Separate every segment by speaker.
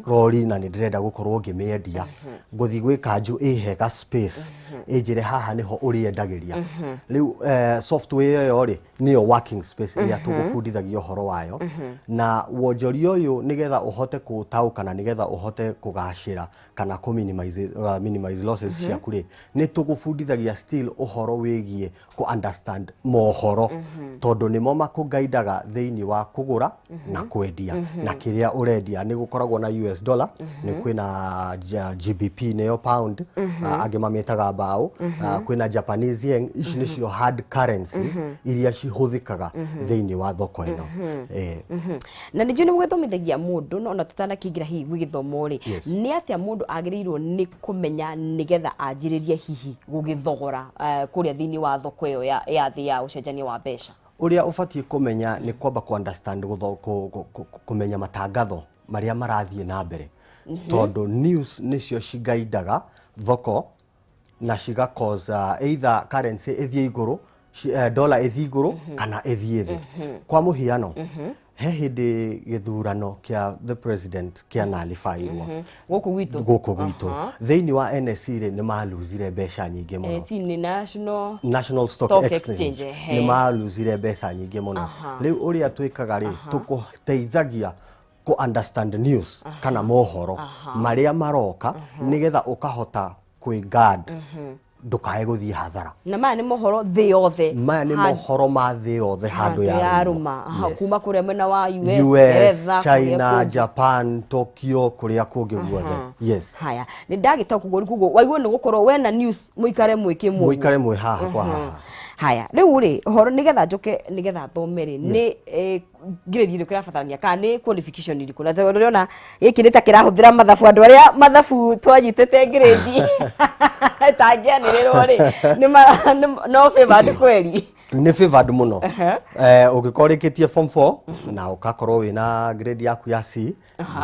Speaker 1: rori na ndirenda gukorwo ngimiendia nguthi gwika nju ihega space ejire haha niho uriendagiria riu software yo ri niyo working space iria tugufundithagia uhoro wayo na wonjoria uyu nigetha uhote kutauka na nigetha uhote kugashira kana ku minimize losses ciaku ri ni tugufundithagia still uhoro wigie ku understand mohoro tondu nimo makugaidaga theini wa kugura na kwendia na kiria urendia ni gukoragwo na US dollar ni kwina GBP neyo pound age mametaga bao kwina Japanese yen ici nicio hard currencies iria cihuthikaga theini wa thoko ino
Speaker 2: na nijue ni gwithomithagia mundu no na tutana kingira hihi gwithomo ri ni atia mundu agirirwo ni kumenya nigetha anjiririe hihi gugithogora kuria thiini wa thoko iyo ya thi ya ucenjania wa mbeca
Speaker 1: uria ufatie kumenya ni kwamba ku understand kumenya matangatho maria marathie na mbere tondu news nicio cigaidaga thoko na ciga cause either currency ithie iguru dollar ithie iguru kana ithie thi kwa muhiano he hindi githurano kia the president kia nalifairwo guku gwitu theini wa NSC ni maluzire mbeca nyingi muno
Speaker 2: NSC ni
Speaker 1: National Stock Exchange ni maluzire mbeca nyingi muno riu uria twikaga ri tukuteithagia ku understand news kana mohoro maria maroka nigetha ukahota kwi guard ndukae guthii hathara
Speaker 2: na maya ni mohoro thi yothe
Speaker 1: maya ni mohoro ma thi yothe handu ya
Speaker 2: ruma kuma kuria mwena wa
Speaker 1: US China Japan Tokyo kuria kungi guothe yes
Speaker 2: haya ni ndagita kugori kugo waigwo ni gukorwo wena news muikare mwe
Speaker 1: haha kwa haha
Speaker 2: haya riu ri horo nigetha njoke nigetha thomere ni grade iri kirabatarania kana ni qualification iri kuna thoriona giki ni ta kirahuthira mathabu andu aria mathabu twanyitete grade tangianiriro ri ni no favored kweli
Speaker 1: ni favored muno ugikorikitie form 4 na ukakorwo wina grade yaku ya C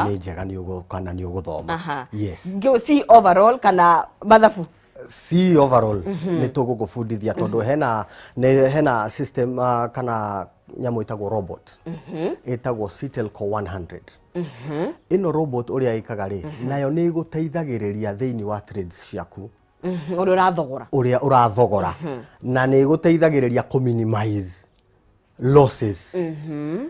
Speaker 1: ni njega ni ugukana ni uguthoma yes
Speaker 2: go C overall kana mathabu
Speaker 1: C overall ni tugugufundithia tondu hena system kana nyamu itagwo robot itagwo Citelco 100 ino robot uria ikaga ri nayo ni guteithagiriria theini wa trades ciaku uria urathogora na ni guteithagiriria ku minimize losses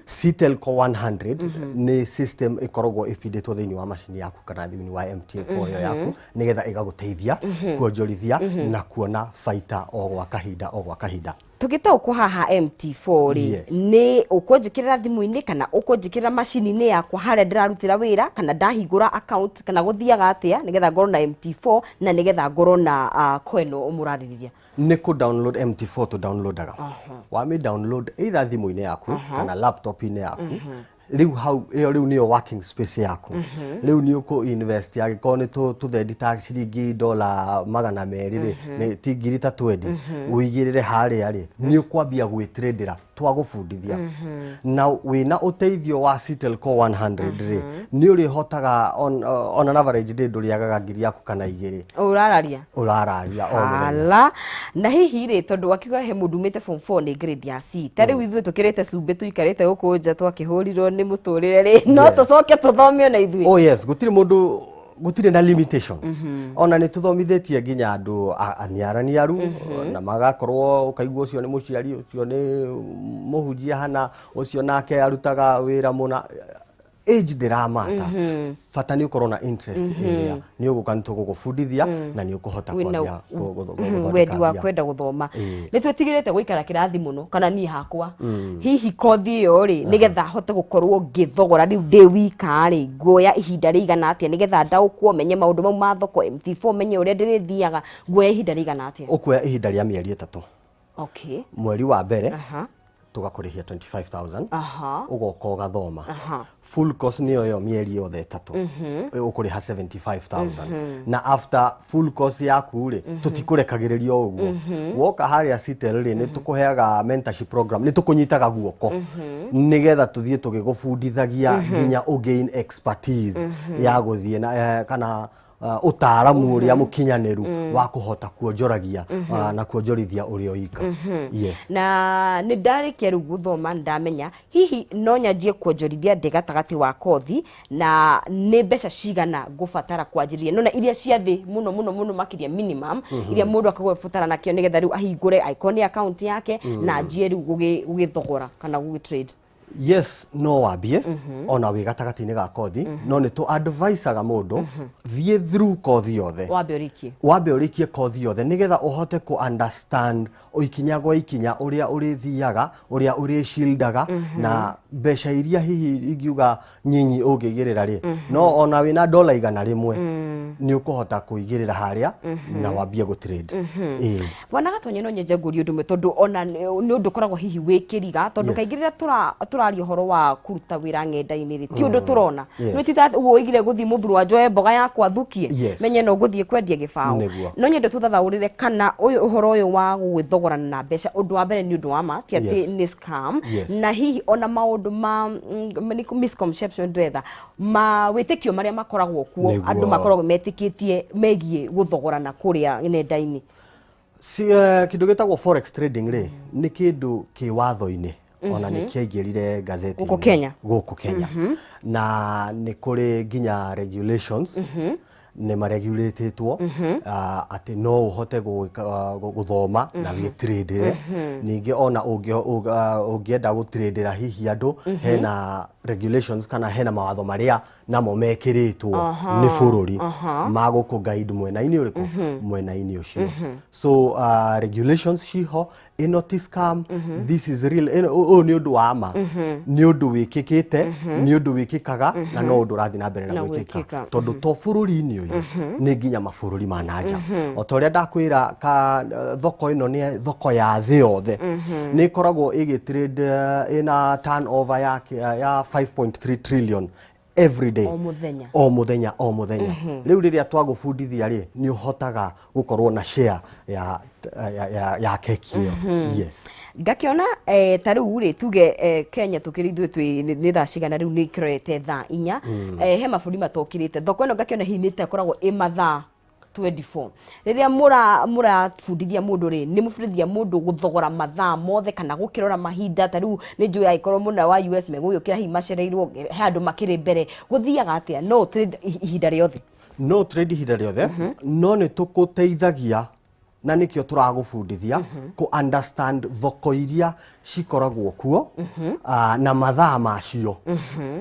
Speaker 1: Citelco 100 ni system ikoragwo ifidetwo theini wa machine yaku kana thiini wa MT4 yo yaku nigetha igaguteithia kuonjorithia na kuona faita o gwa kahinda
Speaker 2: tugita uko haha MT4 ri ni ukonjikirira thimu-ini kana ukonjikirira machine-ini yakwa haria ndirarutira wira kana ndahingura account kana guthiaga atia nigetha ngorwo na MT4 na nigetha ngorwo na kweno umuraririria
Speaker 1: ni ku download MT4 to downloadaga wa mi download either thimu-ini yaku kana laptop-ini yaku riu hau iyo riu niyo working space yaku riu ni uko invest agiko ni tuthendi ta ciringi $200 ri ni tingiri ta 20 uigirire haria ri ni ukwambia gwitradera twagufundithia na wina uteithio wa Citelco 100 ri ni uri hotaga on an average day nduriagaga ngiri yaku kana igiri
Speaker 2: urararia
Speaker 1: ala
Speaker 2: na hihi ri tondu wakiga he mundu mete form 4 ni grade ya C tari withu tukirete cumbe tuikarete guku nja twakihurirwo ni muturire ri no tucoke tuthomio na ithui
Speaker 1: oh yes gutire na limitation ona ni tuthomithetie nginya andu aniaraniaru na magakorwo ukaigwa ucio ni muciari ucio ni muhunjia hana ucio nake arutaga wira muna age ndiramata fata ni ukorwo na interest area ni uguka tugugufundithia na ni ukuhota kwambia
Speaker 2: wendi wa kwenda guthoma ni twetigirite guikara kirathi muno kana ni hakwa hihi kothi iyo ri nigetha hote gukorwo ngithogora riu ndi wika ri nguoya ihinda rigana atia nigetha ndaukwo menye maundu mau ma thoko MT4 menye uria ndirithiaga nguoya ihinda rigana atia
Speaker 1: ukuoya ihinda ria mieri 3
Speaker 2: okay
Speaker 1: mweri wa mbere tugakurihia 25,000 ugoka ugathoma full course niyo yo mieri yothe 3 ukuriha 75,000 na after full course yaku ri tutikurekagiriria uguo woka haria Citel ri ni tukuheaga mentorship program ni tukunyitaga guoko nigetha tuthie tugigufundithagia nginya ugain expertise ya guthie na kana utaaramu uria mukinyaniru wa kuhota kuonjoragia na kuonjorithia urio ika. Yes.
Speaker 2: Na ni ndarikia riu guthoma ndamenya hihi no nyanjie kuonjorithia ndegatagati wa kothi na ni mbeca cigana ngubatara kwanjiria nona iria cia thi muno makiria minimum iria mundu akagũbatara nakio nigetha riu ahingure icon account yake na njie riu gugithogora kana gugitrade.
Speaker 1: Yes, no wambie ona wi gatagati-ini ga kothi no ni tu advisaga mundu thie through kothi yothe wambe urikie kothi yothe nigetha uhote ku understand oikinya gwa ikinya uria urithiaga uria urishildaga na mbeca iria hihi ingiuga nyinyi ungigirira ri no ona wina dola igana rimwe ni ukuhota kuigirira haria na wambie gu trade.
Speaker 2: Wana gatonye no nyenje nguri undu mwe tondu ona ni undu koragwo hihi wikiriga tondu kaingirira turario horo wa kuruta wira ngenda-ini ri ti undu turona no tita uigire guthi muthuru wa njoe mboga yakwa thukie menye no guthie kwendia gibao no nyende tuthathaurire kana uyu uhoro uyu wa gwithogorana na mbeca undu wa mbere ni undu wa ma ti ati ni scam na hihi ona maundu ma misconception ndetha ma witikio maria makoragwo kuo andu makoragwo metikitie megie guthogorana kuria ngenda-ini.
Speaker 1: Si kindu gitagwo forex trading ri ni kindu ki watho-ini ona ni kiaingirire gazeti guku Kenya na ni kuri nginya regulations ni maregulatetwo ati no uhote guthoma na witrade ningi ona ungienda gutrade hihi andu hena regulations kana hena mawatho maria namo mekiritwo ni bururi maguku guide mwena-ini uriku mwena-ini ucio so regulations ciho ino ti scam this is real ni undu wa ma ni undu wikikite ni undu wikikaga na no undu rathi na mbere na gwikika tondu to bururi-ini uyu ni nginya mabururi ma nanja otoria ndakwira ka thoko ino ni thoko ya thi yothe ni koragwo igitrade ina turnover ya 5.3 trillion every day o muthenya riu riria twagufundithia ri ni uhotaga gukorwo na share ya keki yo. Yes,
Speaker 2: ngakiona ta riu ri tuge Kenya tukirithu ni thaa cigana riu ni kirete thaa 4 he maburi matokirite thoko ino ngakiona hinite koragwo i mathaa 24 riria murafundithia mundu ri ni mufundithia mundu guthogora mathaa mothe kana gukirora mahinda ta riu ni njui aikorwo muna wa US meguyukira hi macereirwo handu makiri mbere guthiaga atia no trade ihinda riothe no ni tukuteithagia na nikio turagufundithia ku understand thoko iria cikoragwo kuo na mathaa macio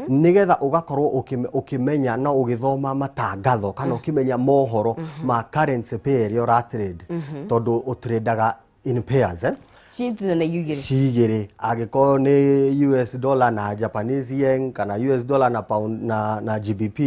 Speaker 2: nigetha ugakorwo ukimenya na ugithoma matangatho kana ukimenya mohoro ma currency pair iria uratrade tondu utradeaga in pairs cigiri agikorwo ni US dollar na Japanese yen kana US dollar na pound na GBP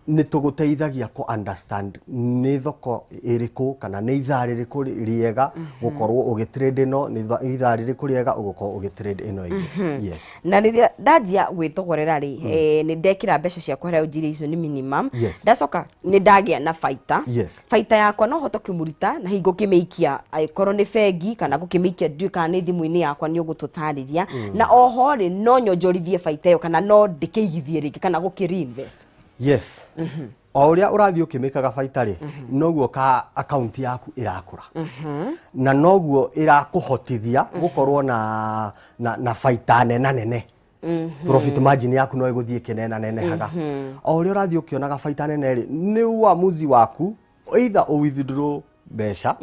Speaker 2: ni tuguteithagia ku understand ni thoko iriku kana ni ithaa ririku riega gukorwo ugitrade no ni ithaa ririku riega ugukorwo ugitrade ino ingi. Yes, na riria ndanjia gwithogorera ri ni ndekira mbeca cia kwara ujiri icio ni minimum ndacoka ni ndagia na baita baita yakwa no hoto kimurita na hingo kimeikia aikorwo ni bengi kana gukimeikia nduka ni thimu-ini yakwa ni ugututariria na oho ri no nyonjorithie baita yo kana no ndikeigithie ringi kana gukireinvest.
Speaker 1: Yes. O uria urathio kimikaga baita ri noguo ka account yaku irakura na noguo irakuhotithia gukorwo na baita nene profit margin yaku no iguthie kinena nenehaga o uria urathio kionaga baita nene ri ni uamuzi waku either o withdraw mbeca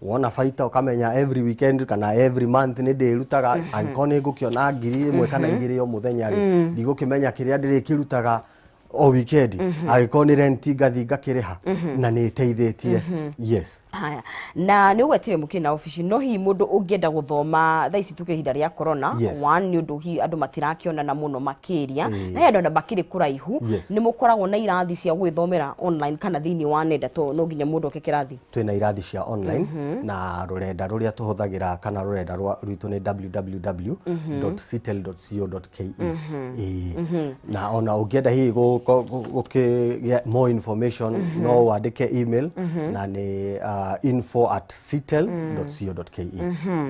Speaker 1: wona baita ukamenya every weekend kana every month ni ndirutaga aikoni ngukiona 1,000 kana 2,000 o muthenya ri ndigukimenya kiria ndirikirutaga o weekend agiko ni rent ngathi ngakiriha na ni teithĩtie. Yes,
Speaker 2: haya na ni ugwetire mukina office no hi mundu ungienda guthoma thaa ici tuke hinda ria corona one ni undu hi andu matirakiona na muno makiria na andu bakiri kuraihu ni mukoragwo na irathi cia gwithomera online kana thini wa nenda to no nginya mundu okekirathi
Speaker 1: twina irathi cia online na rurenda ruria tuhuthagira kana rurenda rwitu ni www.citel.co.ke na ona ungienda hi get more information no wandike email na ni info@citel.co.ke.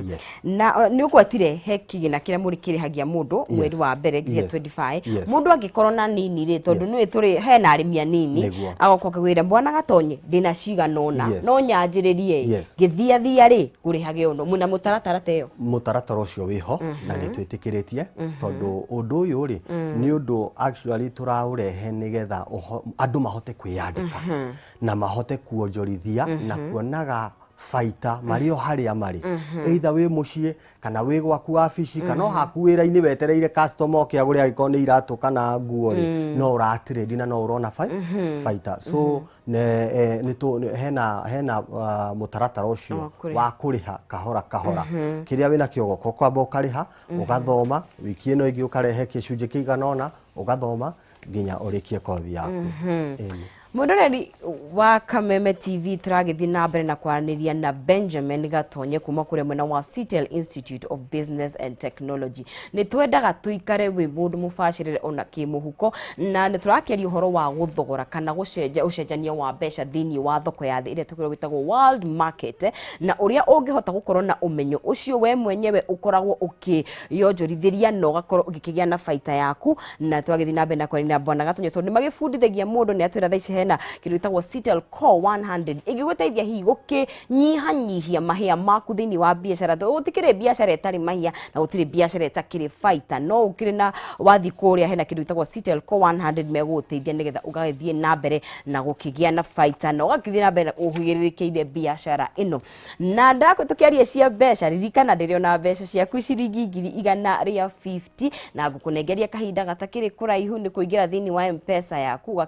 Speaker 1: Yes.
Speaker 2: Na ni ukwatire he kigina kira muri kirihagia mundu mweri wa mbere nginya 25 mundu angikorwo na nini ri tondu ni turi he na arimia nini agoka kwira bwana gatonye ndina ciganona no nyanjiririe ngithia ri kurihage uno muna mutaratara teyo
Speaker 1: mutaratara ucio wiho na ni twitikiritie tondu undu uyu ri ni undu actually turaurehe nigetha andu mahote kwiyandika na mahote kuonjorithia na kuonaga faita mario haria mari either we mucie kana we gwaku wabici kana hakuwira-ini wetereire customer oke agure agiko ni iratu kana nguo ri no uratiredi na no urona faita so hena mutaratara ucio wa kuriha kahora kiria wina kiogoko kwamba ukariha ugathoma wiki ino ingi ukarehe kicunje kiganona ugathoma nginya urikie kothi yaku.
Speaker 2: Mudoreri wa Kameme TV turagithi na mbere na kwaraniria na Benjamin Gatonye kuma kure mwena wa Citel Institute of Business and Technology. Ni twendaga tuikare wi mundu mubashirire ona kimuhuko na ni turakiaria uhoro wa guthogora kana ucenjania wa mbeca thini wa thoko ya thi ire tukiro gitagwo world market na uria ungihota gukorwo na umenyo ucio we mwenyewe ukoragwo ukiyonjorithiria no gakorwo ugikigia na faita yaku na turagithi na mbere na kwaraniria bwana Gatonye tondu magifundithagia mundu ni atwira thaici na kitu itagwo Citel Core 100 igiguteithia hi nyihia mahia maku thini wa biashara to utikire biashara etari mahia na utire biashara etakire faita no ukire na wathi kuria hena kitu itagwo Citel Core 100 meguteithia nigetha ugagithie na mbere na gukigia na faita no ugakithia na mbere uhugiririkeire biashara ino na ndako tukiaria cia mbeca ririkana ndirio na mbeca ciaku ciringi 150 na ngukunengeria kahinda gatakire kuraihu ni kuingira thini wa M-Pesa yaku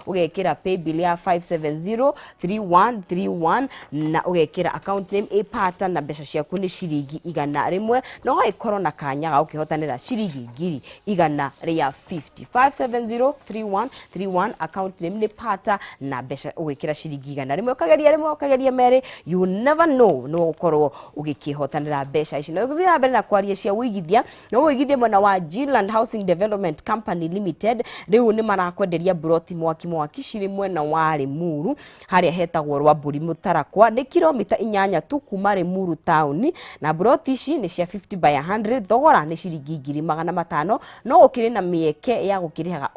Speaker 2: ugekira pay bill ya 5703131 na ugekira account name ipata na mbeca ciaku ni ciringi 100 no gaikorwo na kanya ga ukihotanira ciringi 150 5703131 account name ni pata na mbeca ugekira ciringi 100 ukageria mere you never know no ukorwo ugikihotanira mbeca ici no githia mbere na kwaria cia wigithia no wigithia mwana wa Greenland Housing Development Company Limited riu ni marakwenderia broti mwaki ciri mwena wa Limuru haria hetagwo Rwamburi Mutarakwa ni kilomita 8 tu kuma Limuru town na broti ici ni cia 50 by 100 thogora ni ciringi 500 no ukiri na mieke ya gukirihaga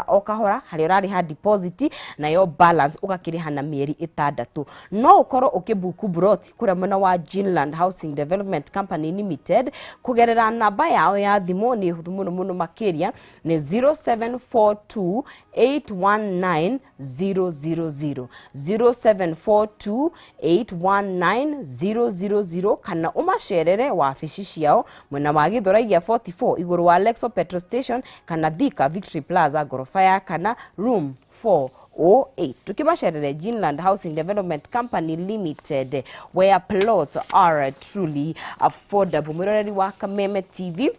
Speaker 2: o kahora haria urariha deposit na yo balance ugakiriha na mieri 6 no ukorwo ukibuku broti kuria mwena wa Greenland Housing Development Company Limited kugerera namba yao ya thimu ni huthu muno makiria ni 0742819000 0742819000 kana umacerere wabici ciao mwena wa Githuraiya 44 iguru wa Lexo Petrol Station kana Thika Victory Plaza gorofa ya kana room 408 tukimacerere Greenland Housing Development Company Limited where plots are truly affordable. Mwiroreri wa Kameme TV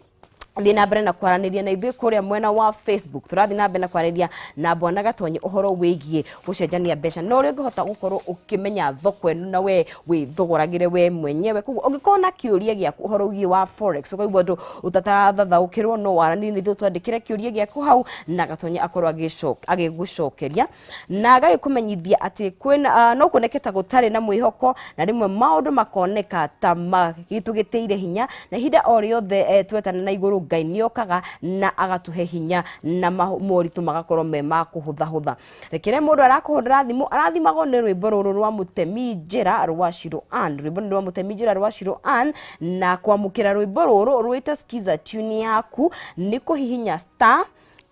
Speaker 2: Ndina mbere na kwaraniria na ithuĩ kuria mwena wa Facebook turathi na mbere na kwaraniria na Bwana Gatonye uhoro wigie gucenjania mbeca no uri ngihota gukorwo ukimenya thoko eno na we thogoragire we mwenyewe kugo ungikona na kiuria giaku uhoro wigie wa forex ukaigwa ndu utatathaukirwo no warani ni twandikire kiuria giaku hau na Gatonye akorwo agigucokeria na agikumenyithia ati kwina no kuneketa gutari na mwihoko na rimwe maundu makoneka ta magitugiteire hinya na hinda o riothe twetana na iguru Ngai niokaga na agatuhe hinya na moritu magakorwo me makuhutha rekere mundu arakuhundira thimu arathimagwo ni rwimbo ruru rwa Mutemi Njira rwa Shiro Ann rwimbo rwa Mutemi Njira rwa Shiro Ann na kwamukira rwimbo ruru rwita skiza tune yaku ni kuhihinya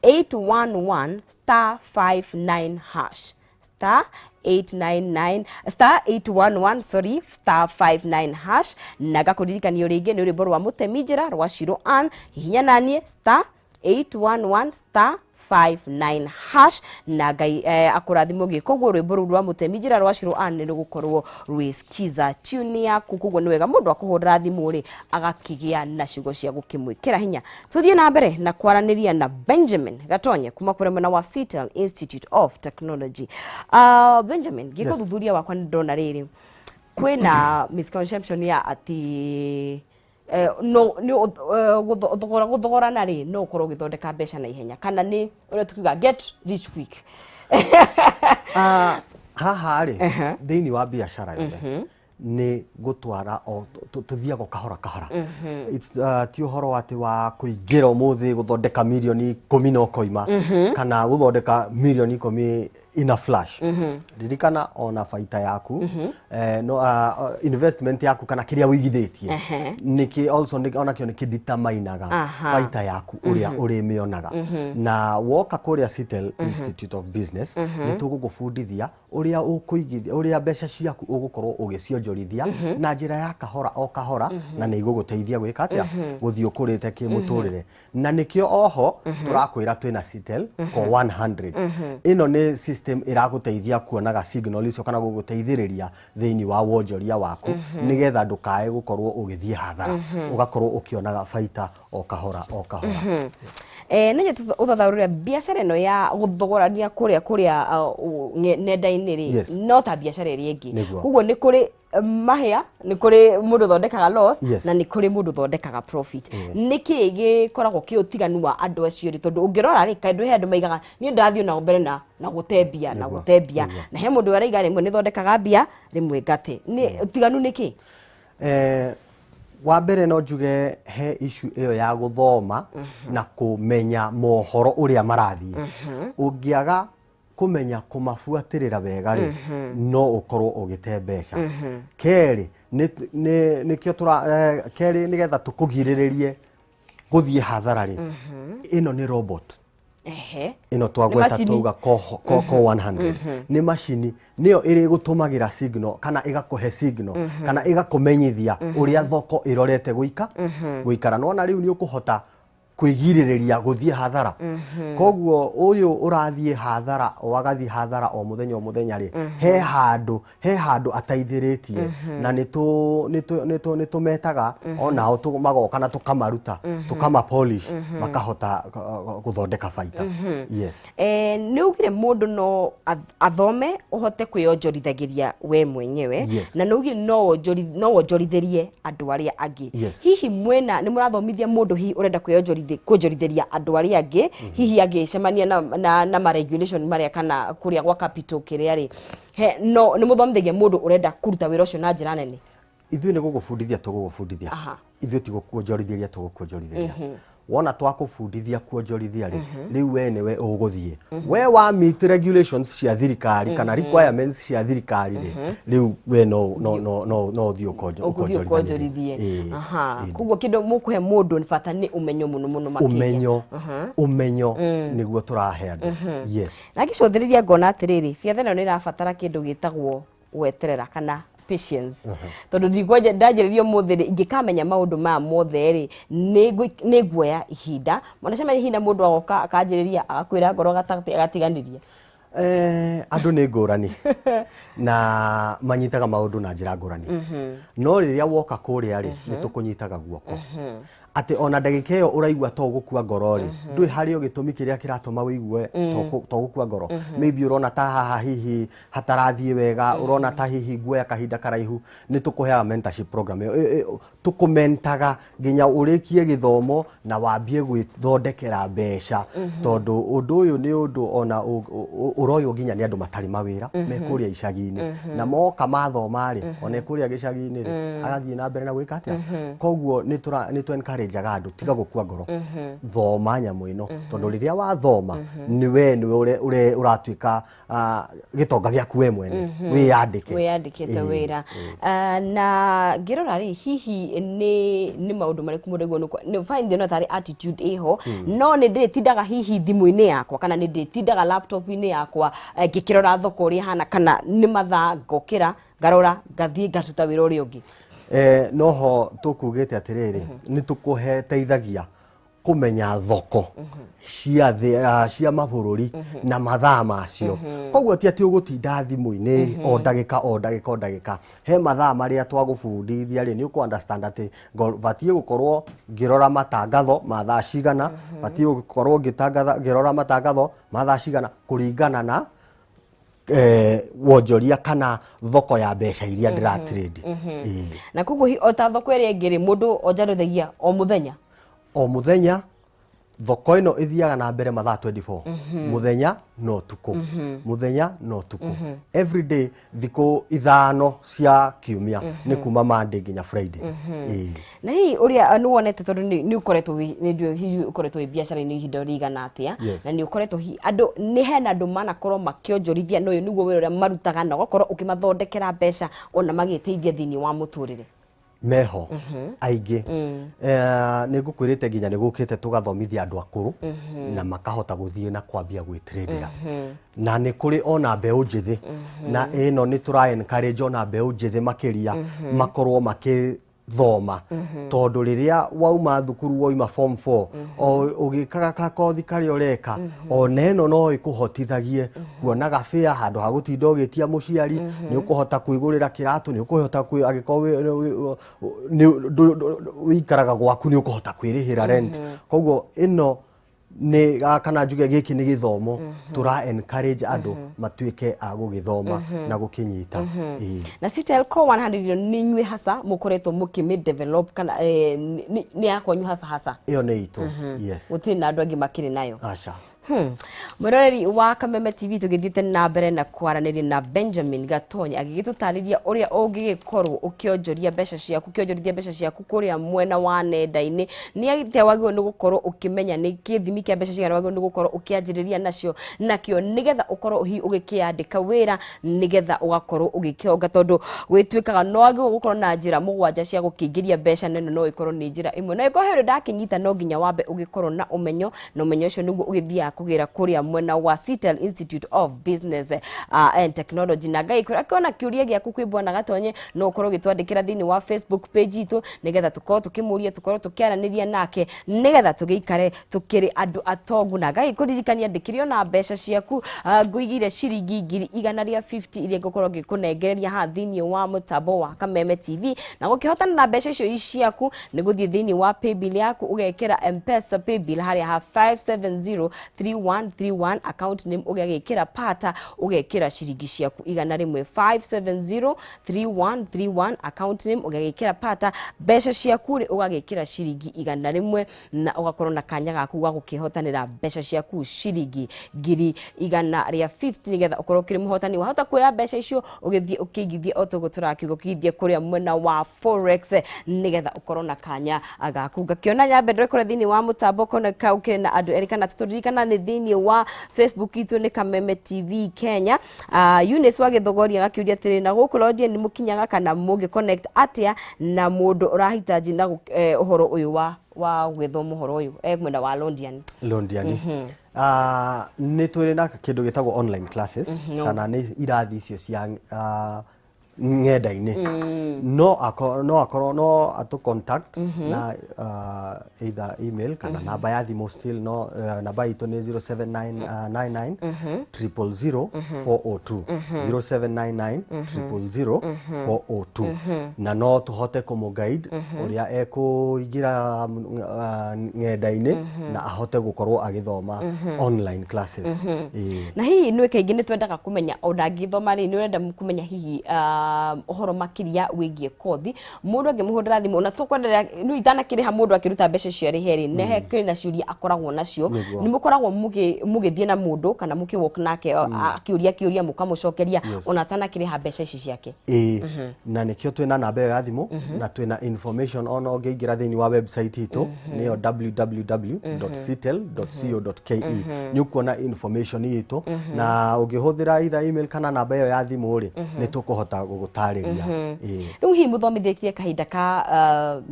Speaker 2: *811 *59 hash *811 *59 hash na gakuririkania ringi ni rwimbo rwa Mutemi Njira rwa Shiro Ann hihinya nanie *811 59 hash na Ngai akurathimo gikogwo rwimbo rwa Mutemi Njira rwa Shiro Ann ni gukorwo rwiskiza tune yaku kugwo ni wega mundu akuhurira thimu ri agakigia na ciugo cia gukimwikira hinya tuthie na mbere na kwaraniria na Benjamin Gatonye kuma kure mwena wa Citel Institute of Technology. Benjamin giko thuthuria wakwa ndona riri kwina misconception ya ati no ni guthogorana ri no ukorwo githondeka mbeca na ihenya kana ni ure tukiga get rich quick.
Speaker 1: Haha ri thiini wa biashara yothe ni gutwara o tuthiaga kahora kahora. It's ti uhoro ati wa kuingira umuthi guthondeka milioni 10 no koima kana guthondeka milioni 10 in a flash. Ririkana ona faita yaku no investment yaku kana kiria wigithitie niki also ona kio niki determinaga faita yaku uria uri mionaga. Na woka kuria Citel Institute of Business ni tugugufundithia uria ukuigithia uria mbeca ciaku ugukorwo ugicionjorithia na njira ya kahora o kahora na ni iguguteithia gwika atia guthii ukurite kimuturire. Na nikio oho turakwira twina Citel ko 100 ino ni system iraguteithia kuonaga signal icio kana guguteithiriria thiini wa wonjoria waku nigetha ndukae gukorwo ugithie hathara ugakorwo ukionaga faita o kahora o kahora.
Speaker 2: Nanye uthathaurire biashara ino ya guthogorania kuria nenda-ini ri no ta biashara iri ingi koguo ni kuri mahia ni kuri mundu thondekaga loss na ni kuri mundu thondekaga profit. Niki gikoragwo kiutiganu wa andu acio ri tondu ungirora ri kaindu he andu maigaga ni ndathio na mbere na gutembia na he mundu araiga rimwe ni thondekaga mbia rimwe ngate ni utiganu niki?
Speaker 1: Wa mbere no njuge he issue iyo ya guthoma na kumenya mohoro uria marathie. Ungiaga kumenya kumafuatirira wega ri no ukorwo ugite mbeca. Keri nikio keri nigetha tukugiriririe guthie hathara ri ino ni robot. Ino twagweta tuga ko 100 ni machine niyo iri gutumagira signal kana igakuhe signal kana igakumenyithia uria thoko irorete guikara nona riu ni ukuhota kwigiririria guthie hathara. Koguo uyu urathie hathara wagathie hathara o muthenya ri he handu ataithiritie na nitu metaga onao magoka na tukamaruta tukama polish makahota guthondeka faita. Yes.
Speaker 2: Ni ugire mundu no athome uhote kwionjorithagiria we mwenyewe na no ugire no wonjorithirie andu aria angi. Hihi mwena ni murathomithia mundu hi urenda kwionjorithiria andu aria angi hihi agicemania na ma regulation maria kana kuria gwa capital kiria ri no ni muthomithagia mundu urenda kuruta wira ucio na njira nene?
Speaker 1: Ithui ni gugufundithia tugugufundithia ithui ti gukuonjorithiria tugukuonjorithiria. Wona twakufundithia kuonjorithia ri riu we niwe uguthie we wa meet regulations cia thirikari kana requirements cia thirikari ri riu we no thio kuonjorithie.
Speaker 2: Koguo kindu mukuhe mundu ni bata ni umenyo muno makiria.
Speaker 1: Umenyo niguo turahe andu. Yes.
Speaker 2: Na gicothiriria ngona atiriri biathara ino ni irabatara kindu gitagwo weterera kana patience. Tondu ndigwaje ndajiririo muthiri ingikamenya maundu ma mothe ri ni guoya ihinda mwanacema ihinda mundu agoka akanjiriria agakwira ngoro agatiganiria.
Speaker 1: Andu ni ngurani na manyitaga maundu na njira ngurani. No riria woka kuria ri ni tukunyitaga guoko ati ona ndagika iyo uraigwa to gukua ngoro ri ndui hario gitumi kiria kiratuma wigue to gukua ngoro. Maybe urona ta haha hihi hatarathie wega urona ta hihi guoya kahinda karaihu ni tukuheaga mentorship program tukumentaga nginya urikie githomo na wambie gwithondekera mbeca tondu undu uyu ni undu ona uroyo nginya ni andu matari mawira mekuria icagi-ini na moka mathoma ri ona ekuria gicagi-ini ri agathie na mbere na gwika atia. Koguo ni tu encourage andu tiga gukua ngoro thoma nyamu ino tondu riria wathoma niwe uratuika gitonga giaku we mwene wiyandikite wira. Na ngirora ri hihi ni maundu mariku mundu ni find no tari attitude iho no ni ndiritindaga hihi thimu-ini yakwa kana ni ndiritindaga laptop-ini yakwa ngikirora thoko ri hana kana ni mathaa ngokira ngarora ngathie ngatuta wira uri ungi. Noho tukugite atiriri ni tukuhe teithagia kumenya thoko cia mabururi na mathaa macio. Koguo ti ati ugutinda thimu-ini o ndagika he mathaa maria twagufundithia ri ni uku understand ati vatie gukorwo ngirora matangatho mathaa cigana vatie gukorwo ngirora matangatho mathaa cigana kuringana na wonjoria kana thoko ya mbeca iria ndira trade.
Speaker 2: Na koguo o ta thoko ĩrĩa ĩngĩ rĩ mũndũ onjarothagia o muthenya
Speaker 1: thoko ĩno ithiaga na mbere mathaa 24 muthenya no tuko muthenya no tuko every day thikũ ithano cia kiumia nĩ kuma Monday nginya Friday.
Speaker 2: Na hii ũrĩa nĩ wonete tondũ nĩ ũkoretwo hihi ũkoretwo wĩ biacara-inĩ ihinda rĩigana atĩa na nĩ ũkoretwo andũ nĩ hena andũ manakorwo makĩonjorithia na ũyũ nĩguo wĩra ũrĩa marutaga na ũgakorwo ũkĩmathondekera mbeca ona magĩteithia thĩinĩ wa mũtũrĩre
Speaker 1: meho aingĩ nĩ ngũkwĩrĩte nginya nĩ gũkĩte tũgathomithia andũ akũrũ na makahota gũthiĩ na kwambia gwĩtradera na nĩ kũrĩ ona mbeũ njĩthĩ na ĩno nĩ tũra encourage ona mbeũ njĩthĩ makĩria makorwo makĩthoma tondũ rĩrĩa wauma thukuru wauma form 4 ũgĩkaga kothi karĩa ũreka ona ĩno no ĩkũhotithagie kuona gabĩa handũ ha gũtinda ũgĩtia mũciari nĩ ũkũhota kwĩgũrĩra kĩratũ nĩ ũkũhota angĩkorwo wĩikaraga gwaku nĩ ũkũhota kwĩrĩhĩra rent koguo ĩno nĩ kana njuge gĩkĩ nĩ gĩthomo tũra encourage andũ matuĩke a gũgĩthoma na gũkĩnyita.
Speaker 2: Na Citelco 100 nĩ inyuĩ hasa mũkoretwo mũkĩmĩ develop kana nĩ yakwanyu hasa
Speaker 1: ĩyo nĩ itũ. Yes,
Speaker 2: gũtirĩ na andũ angĩ makĩrĩ nayo.
Speaker 1: Aca.
Speaker 2: Mwĩroreri wa Kameme TV tũgĩthiĩte na mbere na kwaranĩria na Benjamin Gatonyi agĩgĩtũtarĩria ũrĩa ũngĩgĩkorwo ũkĩonjoria mbeca ciaku ũkĩonjorithia mbeca ciaku kũrĩa mwena wa nenda-inĩ nĩ atĩa wagĩrĩirwo nĩ gũkorwo ũkĩmenya nĩ gĩthimi kĩa mbeca cigana wagĩrĩirwo nĩ gũkorwo ũkĩanjĩrĩria nakĩo nĩgetha ũkorwo hihi ũgĩkĩandĩka wĩra nĩgetha ũgakorwo ũgĩkĩonga tondũ gwĩtuĩkaga no wagĩrĩirwo gũkorwo na njĩra mũgwanja cia gũkĩingĩria mbeca na ĩno no ĩkorwo nĩ njĩra ĩmwe na ĩkorwo hĩndĩ ndakĩnyita no nginya wambe ũgĩkorwo na ũmenyo ũcio nĩguo ũgĩthiaga kũgĩra kũrĩa mwena wa Citel Institute of Business and Technology na ngai akiona kĩũria gĩaku kwĩ Bwana Gatonyi no ũkorwo ũgĩtwandĩkĩra thĩinĩ wa Facebook page itũ nĩgetha tũkorwo tũkĩmũria tũkorwo tũkĩaranĩria nake nĩgetha tũgĩikare tũkĩrĩ andũ atongu na ngai kũririkania ndĩkĩrĩ na mbeca ciaku ngũigire ciringi 150 iria ngũkorwo ngĩkũnengereria ha thĩinĩ wa mũtambo wa Kameme TV na gũkĩhotana na mbeca icio ciaku nĩ gũthiĩ thĩinĩ wa paybill yaku ũgekĩra M-Pesa paybill harĩa ha 5703131 account name ũgekĩra pata ũgekĩra ciringi ciaku 5703131 account name ũgekĩra pata mbeca ciaku ũgagĩkĩra ciringi 100 na ũgakorwo na kanya gaku ga gũkĩhotanĩra mbeca ciaku ciringi 150 nĩgetha ũkorwo kĩrĩ mũhotani wahota kuoya mbeca icio ũgĩthiĩ ũkĩigithie otogo tũrakiuga ũkĩigithie kũrĩa mwena wa forex nĩgetha ũkorwo na kanya gaku ngakĩona nyambe ndĩrekora thĩinĩ wa mũtambo kona kaukĩrĩ na andũ erĩ kana tũririkana nĩ thĩinĩ wa Facebook itũ nĩ Kameme TV Kenya. Eunice wagĩthogoria gakĩũria atĩrĩ na gũkũ Lodge nĩ mũkinyaga kana mũgĩ connect atĩa na mũndũ ũrahitaji na ũhoro ũyũ wa gwĩthoma ũhoro ũyũ mwena wa Londiani.
Speaker 1: Nĩ tũrĩ na kĩndũ gĩtagwo online classes kana nĩ irathi icio cia ng'enda-inĩ no atu contact na either email kana namba ya thimũ still no namba itũ nĩ 0799 000 402 0799 000 402 na no tũhote kũmũguide ũrĩa ekũingĩra ng'enda-inĩ na ahote gũkorwo agĩthoma online classes.
Speaker 2: Na hihi nĩ kaingĩ nĩ twendaga kũmenya o ndangĩthoma rĩ nĩ ũrenda kũmenya hihi ũhoro makĩria wĩgiĩ kothi mũndũ angĩmũhũrĩra thimũ na tũkwenderea nĩ itanakĩrĩha mũndũ akĩruta mbeca cio rĩherĩ nehe kĩrĩ na ciũria akoragwo nacio nĩ mũkoragwo mũgĩthiĩ na mũndũ kana mũkĩwalk nake akĩũria mũkamũcokeria ona atanakĩrĩha mbeca ici ciake.
Speaker 1: Na nĩkĩo twĩna namba ĩyo ya thimũ na twĩna information ona ũngĩingĩra thĩinĩ wa website itũ nĩyo www.citel.co.ke nĩ ũkuona information itũ na ũngĩhũthĩra either email kana namba ĩyo ya thimũ rĩ nĩ tũkũhota gũgũtarĩria.
Speaker 2: Rĩu hihi mũthomithĩtie kahinda ka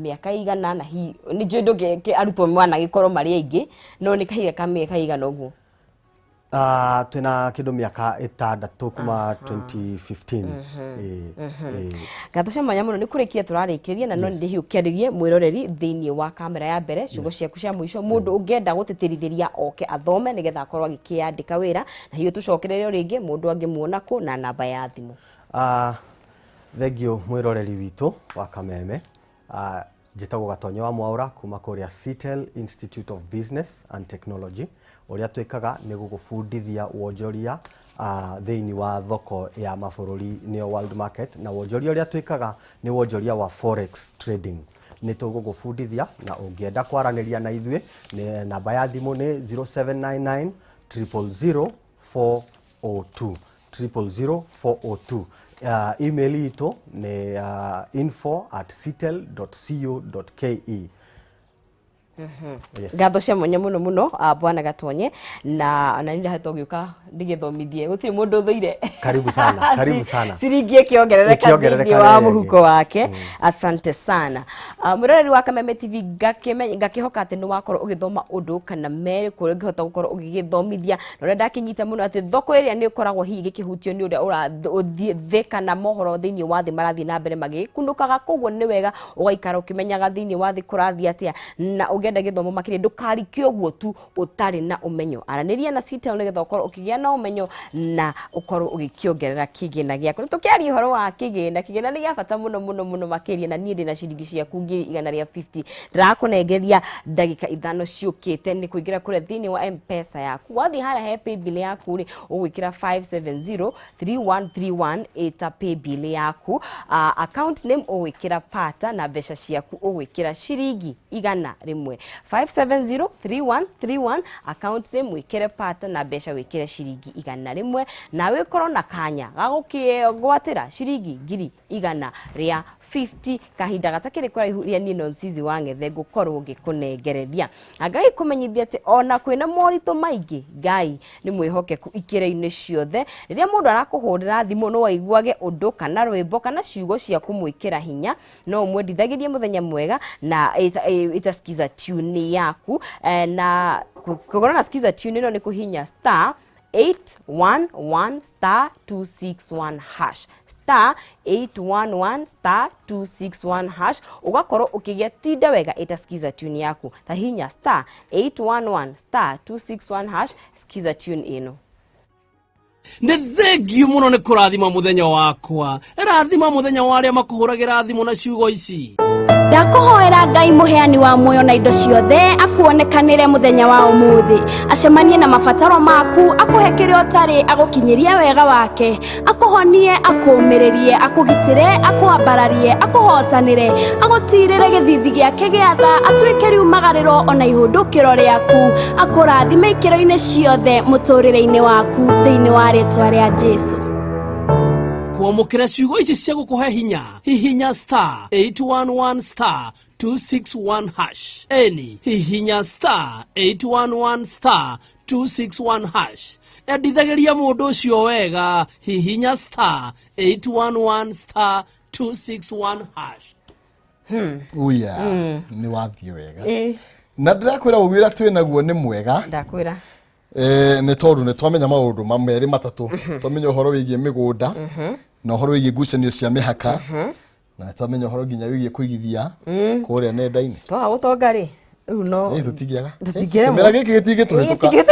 Speaker 2: mĩaka igana na hihi nĩ njũĩ ndũngĩ arutwo managĩkorwo marĩ aingĩ no nĩ kahinda ka mĩaka igana ũguo?
Speaker 1: Twĩna kĩndũ mĩaka 6 kuma 2015.
Speaker 2: Gatũcemania mũno nĩ kũrĩkia tũrarĩkĩrĩria na no nĩ hiũ kĩarĩrie mwĩroreri thĩinĩ wa kamera ya mbere ciugo ciaku cia mũico mũndũ ũngĩenda gũtĩtĩrithĩria oke athome nĩgetha akorwo agĩkĩandĩka wĩra na hiũ tũcokererio rĩngĩ mũndũ angĩmuona kũ na namba ya thimũ.
Speaker 1: Thengio mwĩroreri witũ wa Kameme njĩtagwo Gatonyi wa Mwaũra kuma kũrĩa Citel Institute of Business and Technology ũrĩa twĩkaga nĩ gũgũbundithia wonjoria thĩinĩ wa thoko ya mabũrũri nĩyo world market, na wonjoria ũrĩa twĩkaga nĩ wonjoria wa forex trading. Nĩ tũgũgũbundithia, na ũngĩenda kwaranĩria na ithuĩ namba ya thimũ nĩ 0799 000 402 000 402. Email itũ nĩ info@citel.co.ke.
Speaker 2: Ngatho cia mwanya muno Bwana Gatonye, na nĩ ndahetwo gĩũka ndigĩthomithie gũtirĩ mũndũ ũthũire.
Speaker 1: Karibu sana, karibu sana.
Speaker 2: Ciringi ĩkĩongerereka thĩinĩ wa mũhuko wake. Asante sana. Mũroreri wa Kameme TV ngakĩhoka atĩ nĩ wakorwo ũgĩthoma ũndũ kana merĩ kũrĩa ũngĩhota gũkorwo ũgĩgĩthomithia, na ũrĩa ndakĩnyita mũno atĩ thoko ĩrĩa nĩ ũkoragwo hihi gĩkĩhutio nĩ ũrĩa ũrathiĩ kana mohoro thĩinĩ wa thĩ marathiĩ na mbere magĩkunũkaga, koguo nĩ wega ũgaikara ũkĩmenyaga thĩinĩ wa thĩ kũrathiĩ atĩa, na ũngĩenda gĩthomo makĩria ndũkarikio ũguo tu ũtarĩ na ũmenyo. Aranĩria na Citel nĩgetha ũkorwo ũkĩgĩa na ũmenyo na ũkorwo ũgĩkĩongerera kĩgĩna gĩaku. Tũkĩaria ũhoro wa kĩgĩna nĩ gĩa bata mũno makĩria, na niĩ ndĩna ciringi ciaku 150 ndirakũnengeria ndagĩka 5 ciũkĩte nĩ kũingĩra kũrĩa thĩinĩ wa M-Pesa yaku. Wathiĩ harĩa he paybill yaku rĩ ũgwĩkĩra 5703131 ĩta paybill yaku. Account name ũgwĩkĩra pata na mbeca ciaku ũgwĩkĩra ciringi 100 rĩmwe. 5703131 account name wĩkĩre pata na mbeca wĩkĩre ciringi 100 rĩmwe, na wĩkorwo na kanya gagũkĩgwatĩra ciringi 100 rĩa 50 kahinda gatakĩrĩ kũraihu rĩa niĩ Nonsizi wa Ng'ethe ngũkorwo ngĩkũnengereria. Ngai kũmenyithia atĩ ona kwĩna moritũ maingĩ Ngai nĩ mwĩhokeku ikĩro-inĩ ciothe. Rĩrĩa mũndũ arakũhũrĩra thimũ no waiguage ũndũ kana rwĩmbo kana ciugo cia kũmwĩkĩra hinya, no ũmwendithagĩrie mũthenya mwega na ita skiza tune yaku, na kũgora na skiza tune ĩno nĩ kũhinya *811*261# *811*261#, ugakorwo ukĩgia tinda wega ita skiza tune yaku. Ta hinya *811*261# skiza tune ĩno.
Speaker 3: Nĩ thengiũ mũno nĩ kũrathima mũthenya wakwa. Rathima mũthenya wa arĩa makũhũragĩra thimũ na ciugo ici.
Speaker 4: Ndakuhoera Ngai muheani wa muoyo na indo ciothe akuonekanire muthenya wa umuthi, acemanie na mabataro maku, akuhe kĩrĩa ũtarĩ, agũkinyirie wega wake, akuhonie, akuũmĩrĩrie, akugitire, akuambararie, akuhotanire, agũtirĩre gĩthithi gĩake gĩa tha, atuĩke riumagarĩro ona ihũndũkĩro rĩaku, akũrathime ikĩro-inĩ ciothe mũtũrĩre-inĩ waku thĩinĩ wa rĩĩtwa rĩa Jesũ.
Speaker 3: Kuamũkĩra ciugo ici cia gũkũhe hinya, hihinya *811*261#. Eni hihinya *811*261#. Endithagĩria mũndũ ũcio wega, hihinya *811*261#.
Speaker 5: Uya nĩ wathiĩ wega. Na ndĩrakwĩra ũwĩra twĩ naguo nĩ mwega.
Speaker 2: Ndakwĩra
Speaker 5: nĩ tondũ nĩ twamenya maũndũ merĩ matatũ. Twamenya ũhoro wĩgiĩ mĩgũnda na ũhoro wĩgiĩ ngucanio cia mĩhaka, na twamenya ũhoro nginya wĩgiĩ kũigithia kũrĩa nenda-inĩ.
Speaker 2: Twa ũtonga rĩ rĩu no
Speaker 5: tũtingĩaga.
Speaker 2: Tũtingĩaga.
Speaker 5: Kĩmera gĩkĩ gĩtingĩtũhĩtũka.